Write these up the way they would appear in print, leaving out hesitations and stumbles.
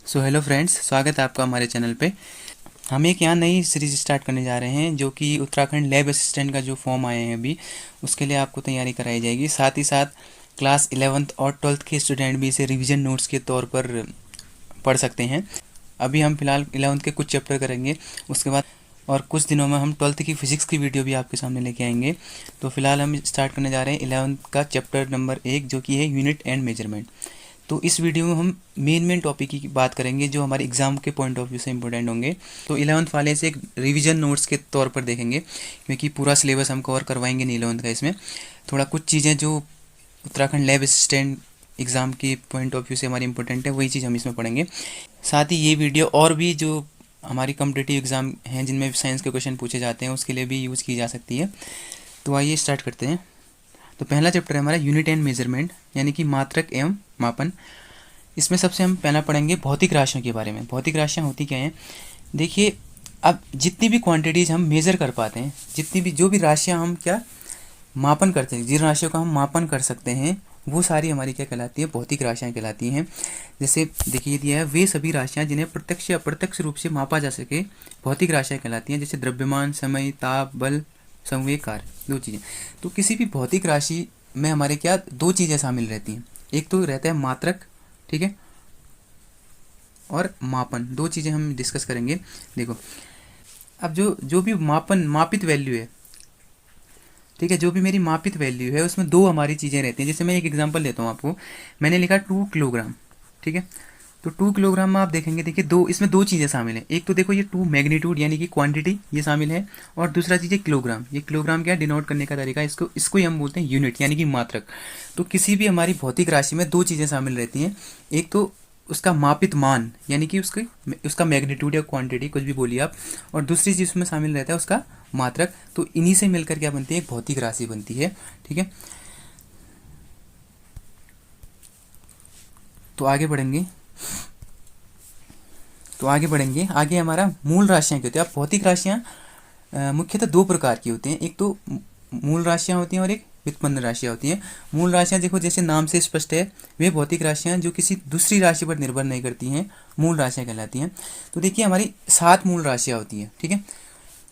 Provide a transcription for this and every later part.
So hello friends, स्वागत है आपका हमारे चैनल पे। हम एक यहाँ नई सीरीज स्टार्ट करने जा रहे हैं जो कि उत्तराखंड लैब असिस्टेंट का जो फॉर्म आए हैं अभी, उसके लिए आपको तैयारी कराई जाएगी। साथ ही साथ क्लास 11th और 12th के स्टूडेंट भी इसे रिवीजन नोट्स के तौर पर पढ़ सकते हैं। अभी हम फिलहाल 11th के कुछ चैप्टर करेंगे, उसके बाद और कुछ दिनों में हम 12th की फिजिक्स की वीडियो भी आपके सामने लेके आएंगे। तो फिलहाल हम स्टार्ट करने जा रहे हैं 11th का चैप्टर नंबर 1 जो कि है यूनिट एंड मेजरमेंट। तो इस वीडियो में हम मेन टॉपिक की बात करेंगे जो हमारे एग्जाम के पॉइंट ऑफ व्यू से इंपॉर्टेंट होंगे। तो 11th वाले से एक रिवीजन नोट्स के तौर पर देखेंगे, क्योंकि पूरा सिलेबस हम कवर करवाएंगे नहीं 11th का। इसमें थोड़ा कुछ चीज़ें जो उत्तराखंड लैब असिस्टेंट एग्ज़ाम के पॉइंट ऑफ व्यू से हमारी इंपॉर्टेंट है, वही चीज़ हम इसमें पढ़ेंगे। साथ ही ये वीडियो और भी जो हमारी कॉम्पिटिटिव एग्ज़ाम हैं जिनमें साइंस के क्वेश्चन पूछे जाते हैं उसके लिए भी यूज़ की जा सकती है। तो आइए स्टार्ट करते हैं। तो पहला चैप्टर है हमारा यूनिट एंड मेजरमेंट, यानी कि मात्रक एवं मापन। इसमें सबसे हम पहला पढ़ेंगे भौतिक राशियों के बारे में। भौतिक राशियाँ होती क्या हैं? देखिए, अब जितनी भी क्वांटिटीज़ हम मेज़र कर पाते हैं, जितनी भी जो भी राशियाँ हम क्या मापन करते हैं, जिन राशियों का हम मापन कर सकते हैं, वो सारी हमारी क्या कहलाती है? भौतिक राशियाँ कहलाती हैं। जैसे देखिए दिया है, वे सभी राशियाँ जिन्हें प्रत्यक्ष या अप्रत्यक्ष रूप से मापा जा सके भौतिक राशियाँ कहलाती हैं। जैसे द्रव्यमान, समय, ताप, बल, संवेग, कार्य, दो चीज़ें। तो किसी भी भौतिक राशि में हमारे क्या दो चीज़ें शामिल रहती हैं। एक तो रहता है मात्रक, ठीक है, और मापन। दो चीज़ें हम डिस्कस करेंगे। देखो, अब जो जो भी मापित वैल्यू है, ठीक है, जो भी मेरी मापित वैल्यू है उसमें दो हमारी चीज़ें रहती हैं। जैसे मैं एक एग्जांपल देता हूँ आपको, मैंने लिखा 2 किलोग्राम, ठीक है। तो 2 किलोग्राम में आप देखेंगे, देखिए इसमें दो चीज़ें शामिल हैं। एक तो देखो ये 2 मैग्नीट्यूड यानी कि क्वांटिटी ये शामिल है, और दूसरा चीज़ है किलोग्राम। ये किलोग्राम क्या डिनोट करने का तरीका, इसको ही हम बोलते हैं यूनिट यानी कि मात्रक। तो किसी भी हमारी भौतिक राशि में दो चीज़ें शामिल रहती हैं। एक तो उसका मापित मान यानी कि उसका मैग्नीट्यूड या क्वांटिटी, कुछ भी बोलिए आप, और दूसरी चीज़ उसमें शामिल रहता है उसका मात्रक। तो इन्हीं से मिलकर क्या बनती है? एक भौतिक राशि बनती है, ठीक है। तो आगे बढ़ेंगे। आगे हमारा मूल राशियाँ क्या होती है? अब भौतिक राशियाँ मुख्यतः दो प्रकार की होती हैं। एक तो मूल राशियाँ होती हैं और एक व्युत्पन्न राशियाँ होती हैं। मूल राशियाँ देखो जैसे नाम से स्पष्ट है, वे भौतिक राशियाँ जो किसी दूसरी राशि पर निर्भर नहीं करती हैं, मूल राशियाँ कहलाती हैं। तो देखिए हमारी 7 मूल राशियाँ होती हैं, ठीक है।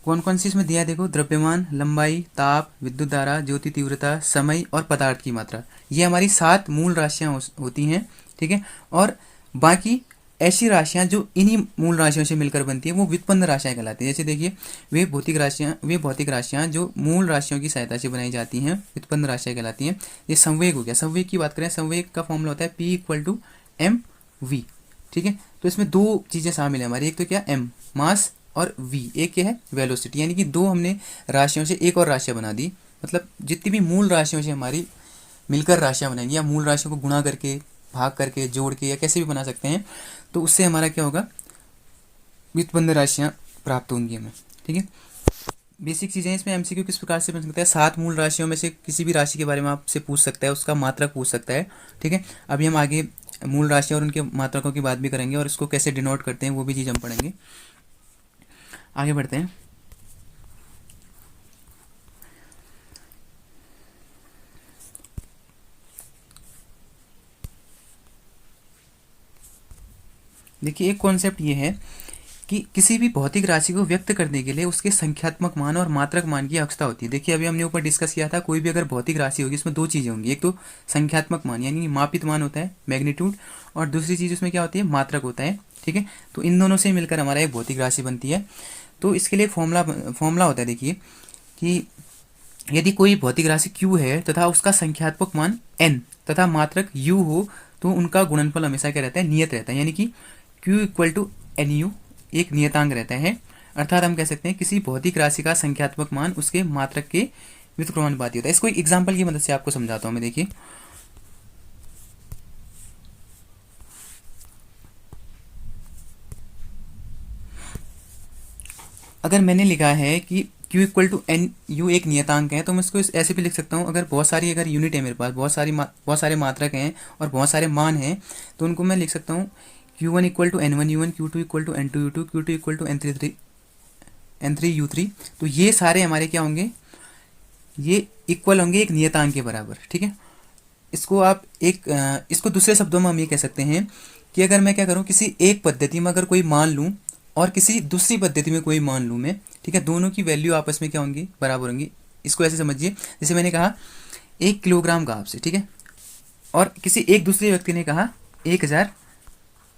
कौन कौन सी इसमें दिया है? देखो, द्रव्यमान, लंबाई, ताप, विद्युत धारा, ज्योति तीव्रता, समय और पदार्थ की मात्रा। ये हमारी 7 मूल राशियाँ होती हैं, ठीक है। और बाकी ऐसी राशियाँ जो इन्हीं मूल राशियों से मिलकर बनती हैं वो व्युत्पन्न राशियाँ कहलाती हैं। जैसे देखिए, वे भौतिक राशियाँ जो मूल राशियों की सहायता से बनाई जाती हैं व्युत्पन्न राशियाँ कहलाती हैं। ये संवेग हो गया। संवेग की बात करें, संवेग का फॉर्मूला होता है P = mv, ठीक है। तो इसमें दो चीज़ें शामिल है हमारी। एक तो क्या, m मास, और v एक क्या है? वेलोसिटी। यानी कि दो हमने राशियों से एक और राशियाँ बना दी। मतलब जितनी भी मूल राशियों से हमारी मिलकर राशियाँ बनाएंगी, या मूल राशियों को गुणा करके, भाग करके, जोड़ के, या कैसे भी बना सकते हैं, तो उससे हमारा क्या होगा? व्युत्पन्न राशियाँ प्राप्त होंगी हमें, ठीक है। बेसिक चीज़ें इसमें। एमसीक्यू किस प्रकार से बन सकता है? 7 मूल राशियों में से किसी भी राशि के बारे में आपसे पूछ सकता है, उसका मात्रक पूछ सकता है, ठीक है। अभी हम आगे मूल राशियाँ और उनके मात्रकों की बात भी करेंगे, और इसको कैसे डिनोट करते हैं वो भी चीज़ हम पढ़ेंगे। आगे बढ़ते हैं। देखिए, एक कॉन्सेप्ट ये है कि किसी भी भौतिक राशि को व्यक्त करने के लिए उसके संख्यात्मक मान और मात्रक मान की आवश्यकता होती है। देखिए, अभी हमने ऊपर डिस्कस किया था, कोई भी अगर भौतिक राशि होगी इसमें दो चीज़ें होंगी। एक तो संख्यात्मक मान यानी मापित मान होता है, मैग्नीट्यूड, और दूसरी चीज़ उसमें क्या होती है? मात्रक होता है, ठीक है। तो इन दोनों से मिलकर हमारा एक भौतिक राशि बनती है। तो इसके लिए फॉर्मूला होता है, देखिए, कि यदि कोई भौतिक राशि q है तथा उसका संख्यात्मक मान n तथा मात्रक u हो, तो उनका गुणनफल हमेशा क्या रहता है? नियत रहता है। यानी कि q = nu एक नियतांक रहता है। अर्थात हम कह सकते हैं किसी भौतिक राशि का संख्यात्मक मान उसके मात्रक के व्युत्क्रमानुपाती होता है। इसको एक एग्जाम्पल की मदद से आपको समझाता हूँ मैं। देखिए, अगर मैंने लिखा है कि q = nu एक नियतांक है, तो मैं इसको ऐसे भी लिख सकता हूँ। अगर अगर यूनिट है मेरे पास, बहुत सारे मात्रक हैं और बहुत सारे मान हैं, तो उनको मैं लिख सकता हूँ q1 = n1u1, q2 = n2u2, q2 = n3u3। तो ये सारे हमारे क्या होंगे? ये इक्वल होंगे एक नियतांक के बराबर, ठीक है। इसको दूसरे शब्दों में हम ये कह सकते हैं कि अगर मैं क्या करूँ, किसी एक पद्धति में अगर कोई मान लूँ और किसी दूसरी पद्धति में कोई मान लूँ मैं, ठीक है, दोनों की वैल्यू आपस में क्या होंगी, बराबर होंगी। इसको ऐसे समझिए, जैसे मैंने कहा 1 किलोग्राम कहा आपसे, ठीक है, और किसी एक दूसरे व्यक्ति ने कहा 1000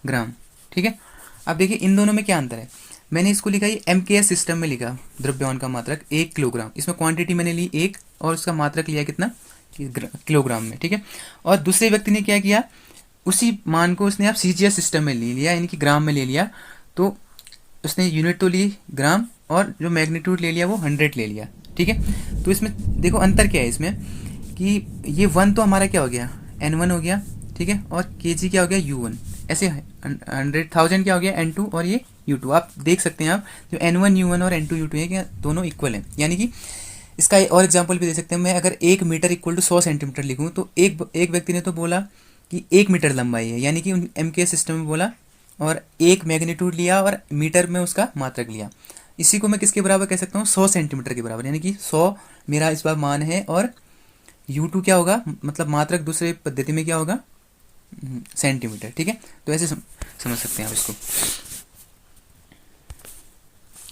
ग्राम, ठीक है। अब देखिए इन दोनों में क्या अंतर है। मैंने इसको लिखा ये MKS सिस्टम में लिखा, द्रव्यमान का मात्रक 1 किलोग्राम, इसमें क्वांटिटी मैंने ली 1 और उसका मात्रक लिया कितना, किलोग्राम में, ठीक है। और दूसरे व्यक्ति ने क्या किया, उसी मान को उसने आप CGS सिस्टम में ले लिया, यानी कि ग्राम में ले लिया, तो उसने यूनिट तो ली ग्राम और जो मैग्नीट्यूड ले लिया वो 100 ले लिया, ठीक है। तो इसमें देखो अंतर क्या है इसमें, कि ये 1 तो हमारा क्या हो गया, N1 हो गया, ठीक है, और kg क्या हो गया, U1, ऐसे 100,000 क्या हो गया, N2, और ये U2। आप देख सकते हैं, आप जो N1 U1 और N2 U2 है क्या दोनों इक्वल हैं, यानी कि इसका और एग्जांपल भी दे सकते हैं। मैं अगर 1 मीटर इक्वल टू 100 सेंटीमीटर लिखूँ तो एक व्यक्ति ने तो बोला कि 1 मीटर लंबाई है, यानी कि MKS सिस्टम में बोला, और 1 मैग्नीट्यूड लिया और मीटर में उसका मात्रक लिया। इसी को मैं किसके बराबर कह सकता हूँ, 100 सेंटीमीटर के बराबर, यानी कि 100 मेरा इस बार मान है, और U2 क्या होगा, मतलब मात्रक दूसरे पद्धति में क्या होगा, सेंटीमीटर, ठीक है। तो ऐसे समझ सकते हैं आप इसको।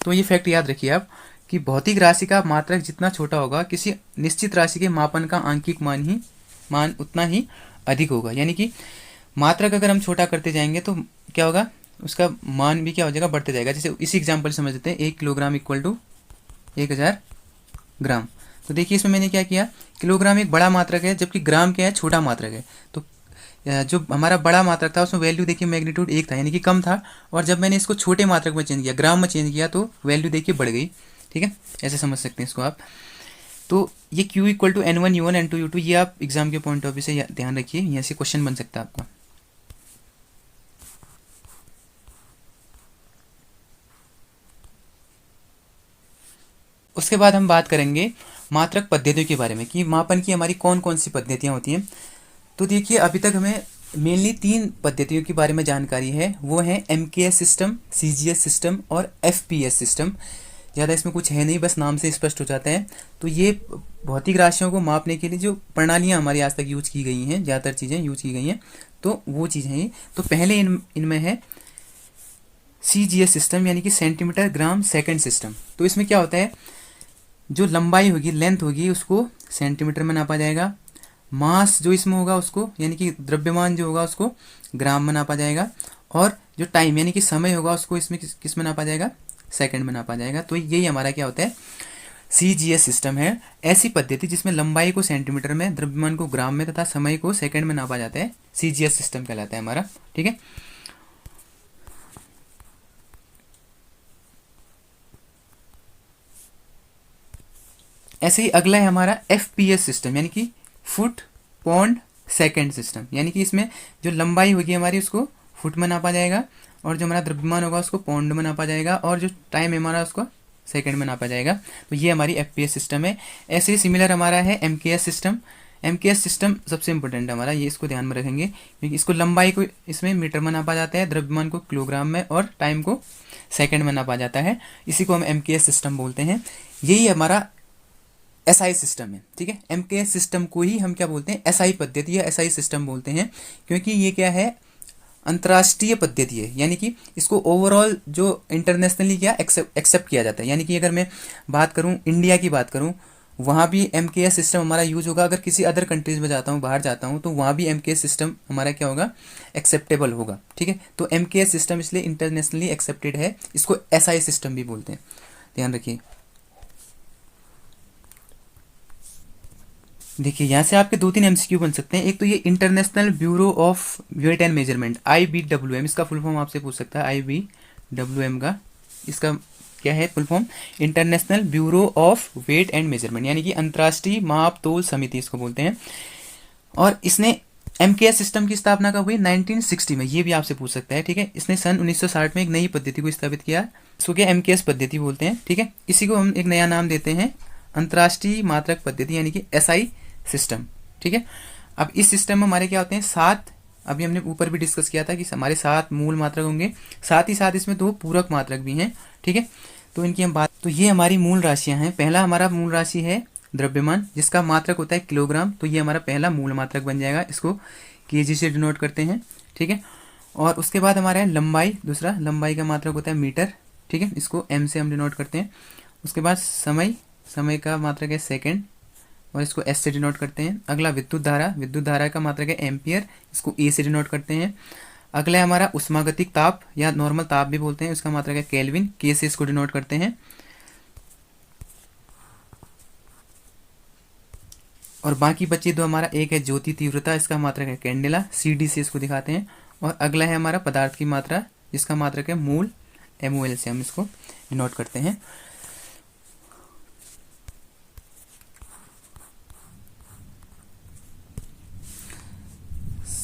तो ये फैक्ट याद रखिए आप कि भौतिक राशि का मात्रक जितना छोटा होगा, किसी निश्चित राशि के मापन का आंकिक मान उतना ही अधिक होगा। यानी कि मात्रक अगर हम छोटा करते जाएंगे तो क्या होगा, उसका मान भी क्या हो जाएगा, बढ़ते जाएगा। जैसे इसी एग्जाम्पल समझ लेते हैं, 1 किलोग्राम इक्वल टू 1000 ग्राम। तो देखिए इसमें मैंने क्या किया, किलोग्राम एक बड़ा मात्रक है जबकि ग्राम क्या है, छोटा मात्रक है। तो जो हमारा बड़ा मात्रक था उसमें वैल्यू देखिए मैग्नीट्यूड 1 था, यानी कि कम था, और जब मैंने इसको छोटे मात्रक में चेंज किया, ग्राम में चेंज किया, तो वैल्यू देखिए बढ़ गई, ठीक है। ऐसे समझ सकते हैं इसको आप। तो ये Q equal to N1 U1 N2 U2, ये आप एग्जाम के पॉइंट ऑफ व्यू से ध्यान रखिए, यहाँ से क्वेश्चन बन सकता है आपका। उसके बाद हम बात करेंगे मात्रक पद्धतियों के बारे में, कि मापन की हमारी कौन कौन सी पद्धतियाँ होती हैं। तो देखिए अभी तक हमें मेनली 3 पद्धतियों के बारे में जानकारी है, वो है MKS सिस्टम, CGS सिस्टम और FPS सिस्टम। ज़्यादा इसमें कुछ है नहीं, बस नाम से स्पष्ट हो जाता है। तो ये भौतिक राशियों को मापने के लिए जो प्रणालियाँ हमारी आज तक यूज की गई हैं, ज़्यादातर चीज़ें यूज की गई हैं, तो वो चीज़ है ये। तो पहले इनमें है CGS सिस्टम, यानी कि सेंटीमीटर ग्राम सेकंड सिस्टम। तो इसमें क्या होता है, जो लंबाई होगी, लेंथ होगी, उसको सेंटीमीटर में नापा जाएगा। मास जो इसमें होगा उसको, यानी कि द्रव्यमान जो होगा उसको ग्राम में नापा जाएगा, और जो टाइम यानी कि समय होगा उसको इसमें किस में नापा जाएगा, सेकंड में नापा जाएगा। तो यही हमारा क्या होता है, CGS सिस्टम है। ऐसी पद्धति जिसमें लंबाई को सेंटीमीटर में, द्रव्यमान को ग्राम में तथा समय को सेकंड में नापा जाता है, CGS सिस्टम कहलाता है हमारा, ठीक है। ऐसे ही अगला है हमारा FPS सिस्टम, यानी कि फुट पौंड सेकंड सिस्टम। यानी कि इसमें जो लंबाई होगी हमारी उसको फुट में नापा जाएगा, और जो हमारा द्रव्यमान होगा उसको पौंड में नापा जाएगा, और जो टाइम है हमारा उसको सेकंड में नापा जाएगा। तो ये हमारी FPS सिस्टम है। ऐसे ही सिमिलर हमारा है MKS सिस्टम। MKS सिस्टम सबसे इंपॉर्टेंट है हमारा, ये इसको ध्यान में रखेंगे, क्योंकि इसको लंबाई को इसमें मीटर में नापा जाता है, द्रव्यमान को किलोग्राम में, और टाइम को सेकंड में नापा जाता है। इसी को हम MKS सिस्टम बोलते हैं। यही हमारा SI सिस्टम है, ठीक है। MKS सिस्टम को ही हम क्या बोलते हैं, SI पद्धति या SI सिस्टम बोलते हैं, क्योंकि ये क्या है, अंतर्राष्ट्रीय पद्धति है। यानी कि इसको ओवरऑल जो इंटरनेशनली क्या एक्सेप्ट किया जाता है। यानी कि अगर मैं बात करूं, इंडिया की बात करूं, वहाँ भी MKS सिस्टम हमारा यूज होगा। अगर किसी अदर कंट्रीज में जाता हूँ, बाहर जाता हूँ, तो वहाँ भी MKS सिस्टम हमारा क्या होगा, एक्सेप्टेबल होगा, ठीक है। तो MKS सिस्टम इसलिए इंटरनेशनली एक्सेप्टेड है, इसको SI सिस्टम भी बोलते हैं, ध्यान रखिए। देखिए यहाँ से आपके 2-3 MCQ बन सकते हैं। एक तो ये international bureau of weight and measurement, IBWM, इसका फुल फॉर्म आपसे पूछ सकता है। IBWM का इसका क्या है full form, international bureau of weight and measurement, यानी कि अंतर्राष्ट्रीय माप तोल समिति इसको बोलते हैं। और इसने MKS सिस्टम की स्थापना कब हुई, 1960 में, ये भी आपसे पूछ सकता है, ठीक है। इसने सन 1960 में एक नई पद्धति को स्थापित किया, इसको क्या MKS पद्धति बोलते हैं, ठीक है। इसी को हम एक नया नाम देते हैं, अंतर्राष्ट्रीय मात्रक पद्धति, यानी कि SI सिस्टम, ठीक है। अब इस सिस्टम में हमारे क्या होते हैं, 7, अभी हमने ऊपर भी डिस्कस किया था कि हमारे 7 मूल मात्रक होंगे, साथ ही साथ इसमें 2 पूरक मात्रक भी हैं, ठीक है। तो इनकी हम बात, तो ये हमारी मूल राशियां हैं। पहला हमारा मूल राशि है द्रव्यमान, जिसका मात्रक होता है किलोग्राम, तो ये हमारा पहला मूल मात्रक बन जाएगा, इसको kg से डिनोट करते हैं, ठीक है। और उसके बाद हमारा है लंबाई, दूसरा लंबाई का मात्रक होता है मीटर, ठीक है, इसको m से हम डिनोट करते हैं। उसके बाद समय, समय का मात्रक है सेकेंड और इसको s से डिनोट करते हैं। अगला विद्युत धारा, विद्युत धारा का मात्रक है एम्पियर, इसको a से डिनोट करते हैं। अगला है हमारा उष्मागतिक ताप या नॉर्मल ताप भी बोलते हैं, इसका मात्रक है केल्विन, k से इसको डिनोट करते हैं। और बाकी बची दो, हमारा एक है ज्योति तीव्रता, इसका मात्रक है कैंडेला, CD से इसको दिखाते हैं। और अगला है हमारा पदार्थ की मात्रा, जिसका मात्रक है मूल, MOL से हम इसको डिनोट करते हैं।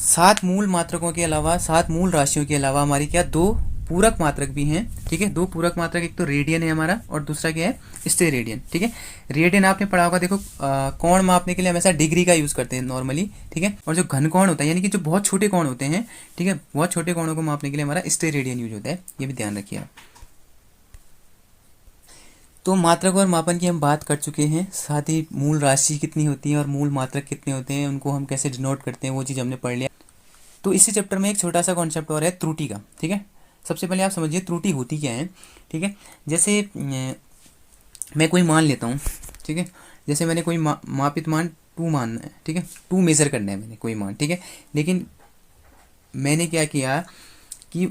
सात मूल मात्रकों के अलावा, सात मूल राशियों के अलावा हमारी क्या दो पूरक मात्रक भी हैं, ठीक है। दो पूरक मात्रक, एक तो रेडियन है हमारा और दूसरा क्या है स्टेरेडियन, ठीक है। रेडियन आपने पढ़ा होगा, देखो कोण मापने के लिए हमेशा डिग्री का यूज़ करते हैं नॉर्मली, ठीक है। और जो घन कोण होता है यानी कि जो बहुत छोटे कोण होते हैं, ठीक है, बहुत छोटे कोणों को मापने के लिए हमारा स्टेरेडियन यूज होता है, ये भी ध्यान रखिए आप। तो मात्रक और मापन की हम बात कर चुके हैं, साथ ही मूल राशि कितनी होती है और मूल मात्रक कितने होते हैं, उनको हम कैसे डिनोट करते हैं, वो चीज़ हमने पढ़ लिया। तो इसी चैप्टर में एक छोटा सा कॉन्सेप्ट और है त्रुटि का, ठीक है। सबसे पहले आप समझिए त्रुटि होती क्या है, ठीक है। जैसे मैं कोई मान लेता हूँ, ठीक है, जैसे मैंने कोई मापित मान 2 मानना है, ठीक है, 2 मेज़र करना है मैंने कोई मान, ठीक है। लेकिन मैंने क्या किया कि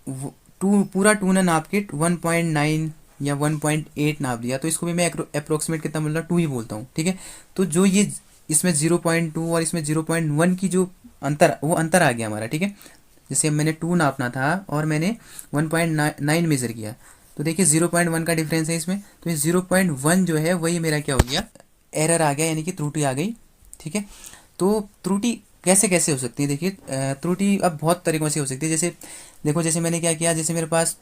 2 पूरा 2 ने नाप के 1.9 या 1.8 नाप दिया, तो इसको भी मैं अप्रोक्सीमेट कितना बोल रहा हूँ, 2 ही बोलता हूँ, ठीक है। तो जो ये इसमें 0.2 और इसमें 0.1 की जो अंतर, वो अंतर आ गया हमारा, ठीक है। जैसे मैंने 2 नापना था और मैंने 1.9 मेज़र किया, तो देखिए 0.1 का डिफरेंस है इसमें, तो ये 0.1 जो है वही मेरा क्या हो गया, एरर आ गया, यानी कि त्रुटि आ गई, ठीक है। तो त्रुटि कैसे कैसे हो सकती है, देखिए त्रुटि अब बहुत तरीक़ों से हो सकती है। जैसे देखो, जैसे मैंने क्या किया, जैसे मेरे पास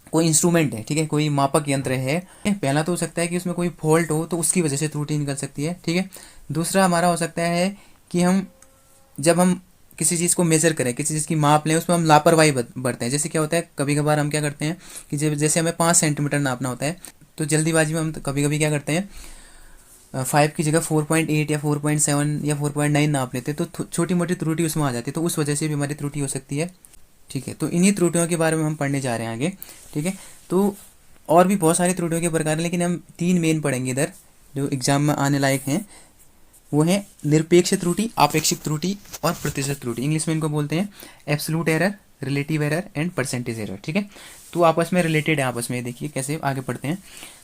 कोई इंस्ट्रूमेंट है, ठीक है, कोई मापक यंत्र है, पहला तो हो सकता है कि उसमें कोई फॉल्ट हो तो उसकी वजह से त्रुटि निकल सकती है, ठीक है। दूसरा हमारा हो सकता है कि जब हम किसी चीज़ को मेज़र करें, किसी चीज़ की माप लें, उसमें हम लापरवाही बरतें हैं। जैसे क्या होता है, कभी कभार हम क्या करते हैं कि जैसे हमें 5 सेंटीमीटर नापना होता है, तो जल्दीबाजी में हम कभी कभी क्या करते हैं 5 की जगह 4.8 या 4.7 या 4.9 नाप लेते हैं, तो छोटी मोटी त्रुटि उसमें आ जाती है, तो उस वजह से भी हमारी त्रुटि हो सकती है, ठीक है। तो इन्हीं त्रुटियों के बारे में हम पढ़ने जा रहे हैं आगे, ठीक है। तो और भी बहुत सारी त्रुटियों के प्रकार हैं, लेकिन हम 3 मेन पढ़ेंगे इधर जो एग्जाम में आने लायक हैं। वो है निरपेक्ष त्रुटि, आपेक्षिक त्रुटि और प्रतिशत त्रुटि। इंग्लिश में इनको बोलते हैं absolute error, relative error and percentage error, ठीक है। तो आपस में रिलेटेड है, आपस में देखिए कैसे आगे पढ़ते हैं।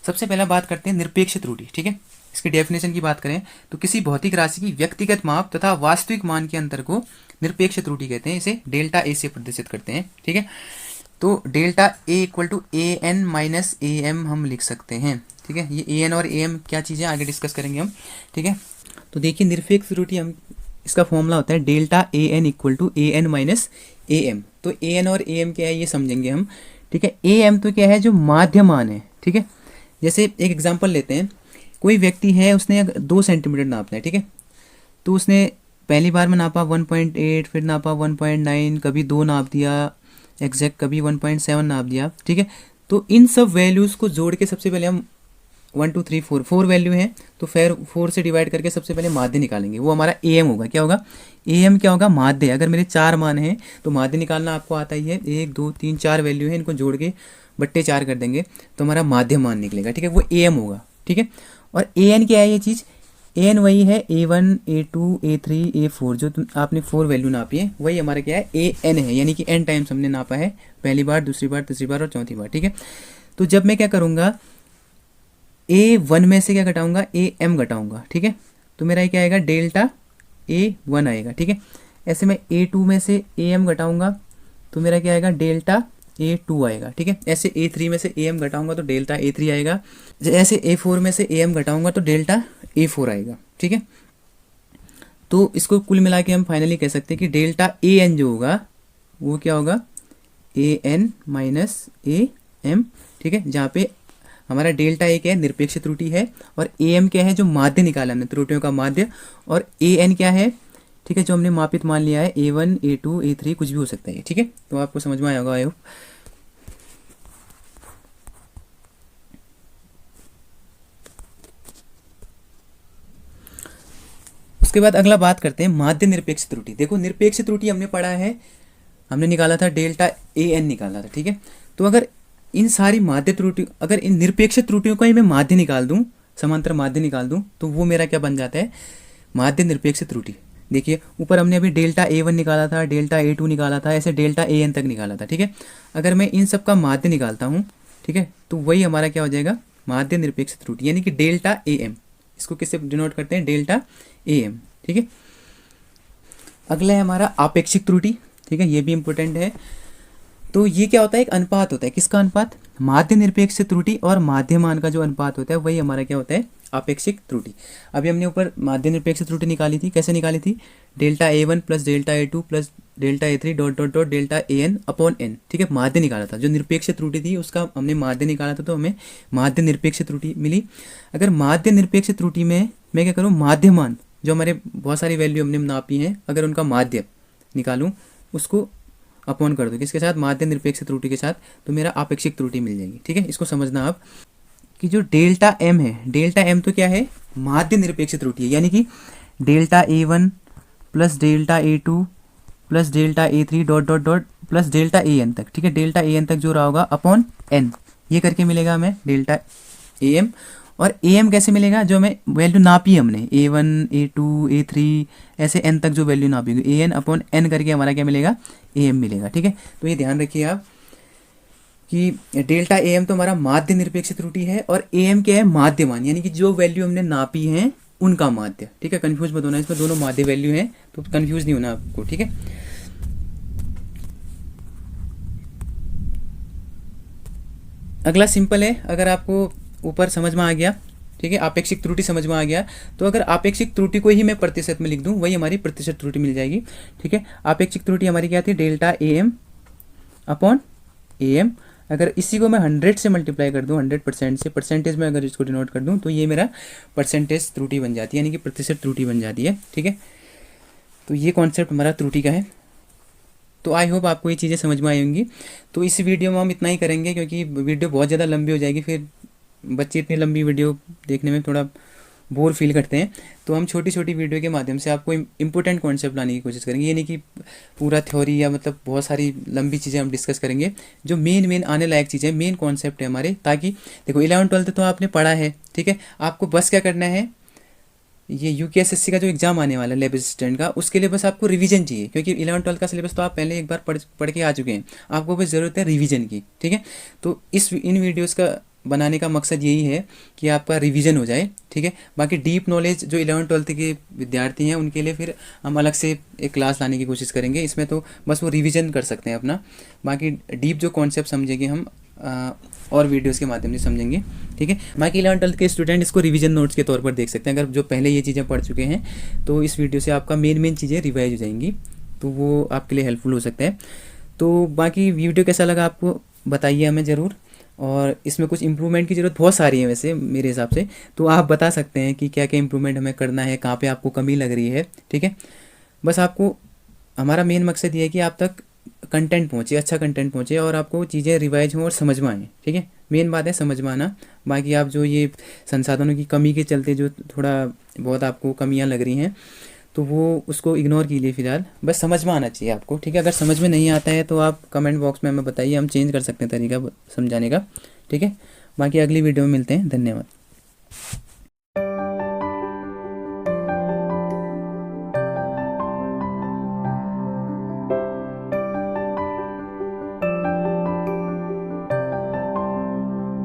सबसे पहला बात करते हैं निरपेक्ष त्रुटि, ठीक है। इसकी डेफिनेशन की बात करें तो किसी भौतिक राशि की व्यक्तिगत माप तथा वास्तविक मान के अंतर को निरपेक्ष त्रुटि कहते हैं। इसे डेल्टा ए से प्रदर्शित करते हैं, ठीक है। तो delta A equal to A N minus A M हम लिख सकते हैं, ठीक है। ये ए एन और ए एम क्या चीज़ें आगे डिस्कस करेंगे हम, ठीक है। तो देखिए निरपेक्ष त्रुटि, हम इसका फॉर्मूला होता है delta A N equal to A N minus A M. तो ए एन और ए एम क्या है ये समझेंगे हम, ठीक है। ए एम तो क्या है, जो माध्य मान है, ठीक है। जैसे एक एग्जांपल लेते हैं, कोई व्यक्ति है, उसने 2 सेंटीमीटर नापना है, ठीक है। तो उसने पहली बार में नापा 1.8, फिर नापा 1.9, कभी 2 नाप दिया एग्जैक्ट, कभी 1.7 नाप दिया, ठीक है। तो इन सब वैल्यूज़ को जोड़ के सबसे पहले हम 1 2 3 4 वैल्यू हैं, तो फिर 4 से डिवाइड करके सबसे पहले माध्य निकालेंगे, वो हमारा ए एम होगा। क्या होगा, ए एम क्या होगा, माध्य। अगर मेरे 4 मान हैं तो माध्य निकालना आपको आता ही है, 1 2 3 4 वैल्यू है, इनको जोड़ के बट्टे 4 कर देंगे तो हमारा माध्य मान निकलेगा, ठीक है, वो ए एम होगा, ठीक है। और ए एन क्या है, ये चीज़ ए एन वही है A1 A2 A3 A4, जो आपने 4 वैल्यू नापी है वही हमारा क्या है ए एन है, यानी कि n टाइम्स हमने नापा है, पहली बार, दूसरी बार, तीसरी बार और चौथी बार, ठीक है। तो जब मैं क्या करूँगा, A1 में से क्या घटाऊंगा, AM घटाऊंगा, ठीक है। तो मेरा ये क्या आएगा, डेल्टा A1 आएगा, ठीक है। ऐसे मैं A2 में से AM घटाऊंगा तो मेरा क्या आएगा, डेल्टा A2 आएगा, ठीक है। ऐसे A3 में से AM घटाऊंगा तो डेल्टा A3 आएगा। ऐसे A4 में से AM घटाऊंगा तो डेल्टा A4 आएगा, ठीक है। तो इसको कुल मिला के हम फाइनली कह सकते हैं कि डेल्टा AN जो होगा वो क्या होगा, AN माइनस AM, ठीक है। जहाँ पे हमारा डेल्टा ए क्या है, निरपेक्ष त्रुटि है, और AM क्या है, जो माध्य निकाला हमने, त्रुटियों का माध्य, और AN क्या है, ठीक है, जो हमने मापित मान लिया है, A1 A2 A3 कुछ भी हो सकता है, ठीक है। तो आपको समझ में आया होगा आई होप। उसके बाद अगला बात करते हैं माध्य निरपेक्ष त्रुटि। देखो निरपेक्ष त्रुटि हमने पढ़ा है हमने निकाला था डेल्टा ए एन निकाला था, ठीक है। तो अगर इन सारी माध्य त्रुटि, अगर इन निरपेक्ष त्रुटियों का ही मैं माध्य निकाल दूं, समांतर माध्य निकाल दूं, तो वो मेरा क्या बन जाता है, माध्य निरपेक्ष त्रुटि। देखिए ऊपर हमने अभी डेल्टा ए वन निकाला था, डेल्टा ए टू निकाला था, ऐसे डेल्टा ए एन तक निकाला था, ठीक है। अगर मैं इन सब का माध्य निकालता हूँ, ठीक है, तो वही हमारा क्या हो जाएगा, माध्य निरपेक्ष त्रुटि, यानी कि डेल्टा ए एम। इसको किससे डिनोट करते हैं, डेल्टा ए एम, ठीक है। अगला है हमारा आपेक्षिक त्रुटि, ठीक है, ये भी इंपॉर्टेंट है। तो ये क्या होता है, एक अनुपात होता है, किसका अनुपात, माध्य निरपेक्ष त्रुटि और माध्यमान का जो अनुपात होता है वही हमारा क्या होता है, आपेक्षिक त्रुटि। अभी हमने ऊपर माध्य निरपेक्ष त्रुटि निकाली थी, कैसे निकाली थी, delta a one plus delta a two plus delta a three dot dot dot delta A n upon n, ठीक है, माध्य निकाला था। जो निरपेक्ष त्रुटि थी उसका हमने माध्य निकाला था, तो हमें माध्य निरपेक्ष त्रुटि मिली। अगर माध्य निरपेक्ष त्रुटि में मैं क्या करूँ, माध्यमान जो हमारे बहुत सारी वैल्यू हमने नापी हैं, अगर उनका माध्य निकालूं, उसको अपॉन कर दो किसके साथ, माध्य निरपेक्ष त्रुटि के साथ, तो मेरा आपेक्षिक त्रुटि मिल जाएगी, ठीक है। इसको समझना आप कि जो डेल्टा एम है, डेल्टा एम तो क्या है, माध्य निरपेक्ष त्रुटि है, यानी कि delta a one plus delta a two plus delta a three dot dot dot plus delta A n तक, ठीक है, डेल्टा ए एन तक जो रहा होगा अपॉन एन, ये करके मिलेगा हमें डेल्टा ए एम। और ए एम कैसे मिलेगा, जो हमें वैल्यू नापी हमने, a one a two a three ऐसे एन तक जो वैल्यू नापी होगी, ए एन अपॉन एन करके हमारा क्या मिलेगा, ए एम मिलेगा, ठीक है। तो ये ध्यान रखिए आप कि डेल्टा ए एम तो हमारा माध्य निरपेक्ष त्रुटि है, और ए एम क्या है, माध्यमान, यानी कि जो वैल्यू हमने नापी है उनका माध्य, ठीक है। कंफ्यूज मत होना, इसमें दोनों माध्य वैल्यू हैं, तो कंफ्यूज नहीं होना आपको, ठीक है। अगला सिंपल है, अगर आपको ऊपर समझ में आ गया, ठीक है, आपेक्षिक त्रुटि समझ में आ गया, तो अगर आपेक्षिक त्रुटि को ही मैं प्रतिशत में लिख दूं, वही हमारी प्रतिशत त्रुटि मिल जाएगी, ठीक है। आपेक्षिक त्रुटि हमारी क्या थी, delta A M upon A M. अगर इसी को मैं 100 से मल्टीप्लाई कर दूं, 100% से, परसेंटेज में अगर इसको डिनोट कर दूं, तो ये मेरा परसेंटेज त्रुटि बन जाती है, यानी कि प्रतिशत त्रुटि बन जाती है, ठीक है। तो ये कॉन्सेप्ट हमारा त्रुटि का है। तो आई होप आपको ये चीज़ें समझ में आई होंगी। तो इस वीडियो में हम इतना ही करेंगे, क्योंकि वीडियो बहुत ज़्यादा लंबी हो जाएगी, फिर बच्चे इतनी लंबी वीडियो देखने में थोड़ा बोर फील करते हैं। तो हम छोटी छोटी वीडियो के माध्यम से आपको इंपॉर्टेंट कॉन्सेप्ट लाने की कोशिश करेंगे, ये नहीं कि पूरा थ्योरी या मतलब बहुत सारी लंबी चीज़ें हम डिस्कस करेंगे। जो मेन आने लायक चीज़ें, मेन कॉन्सेप्ट है हमारे, ताकि देखो 11th-12th तो आपने पढ़ा है, ठीक है, आपको बस क्या करना है, ये UKSSC का जो एग्जाम आने वाला है लैब असिस्टेंट का, उसके लिए बस आपको रिवीजन चाहिए, क्योंकि 11th-12th का सिलेबस तो आप पहले एक बार पढ़ के आ चुके हैं, आपको बस ज़रूरत है रिवीजन की, ठीक है। तो इन वीडियोज़ का बनाने का मकसद यही है कि आपका रिवीजन हो जाए, ठीक है। बाकी डीप नॉलेज जो 11th-12th के विद्यार्थी हैं उनके लिए फिर हम अलग से एक क्लास लाने की कोशिश करेंगे, इसमें तो बस वो रिवीजन कर सकते हैं अपना। बाकी डीप जो कॉन्सेप्ट समझेंगे हम और वीडियोस के माध्यम से समझेंगे, ठीक है। बाकी 11th-12th के स्टूडेंट इसको रिवीजन नोट्स के तौर पर देख सकते हैं, अगर जो पहले ये चीज़ें पढ़ चुके हैं, तो इस वीडियो से आपका मेन चीज़ें रिवाइज हो जाएंगी, तो वो आपके लिए हेल्पफुल हो सकता है। तो बाकी वीडियो कैसा लगा आपको बताइए हमें ज़रूर, और इसमें कुछ इम्प्रूवमेंट की ज़रूरत बहुत सारी है वैसे मेरे हिसाब से, तो आप बता सकते हैं कि क्या क्या इम्प्रूवमेंट हमें करना है, कहाँ पे आपको कमी लग रही है, ठीक है। बस आपको, हमारा मेन मकसद ये है कि आप तक कंटेंट पहुँचे, अच्छा कंटेंट पहुँचे, और आपको चीज़ें रिवाइज हों और समझ में आएँ, ठीक है। मेन बात है समझ में आना। बाकी आप जो ये संसाधनों की कमी के चलते जो थोड़ा बहुत आपको कमियाँ लग रही हैं, तो वो उसको इग्नोर कीजिए फिलहाल, बस समझ में आना चाहिए आपको, ठीक है। अगर समझ में नहीं आता है तो आप कमेंट बॉक्स में हमें बताइए, हम चेंज कर सकते हैं तरीका समझाने का, ठीक है। बाकी अगली वीडियो में मिलते हैं, धन्यवाद।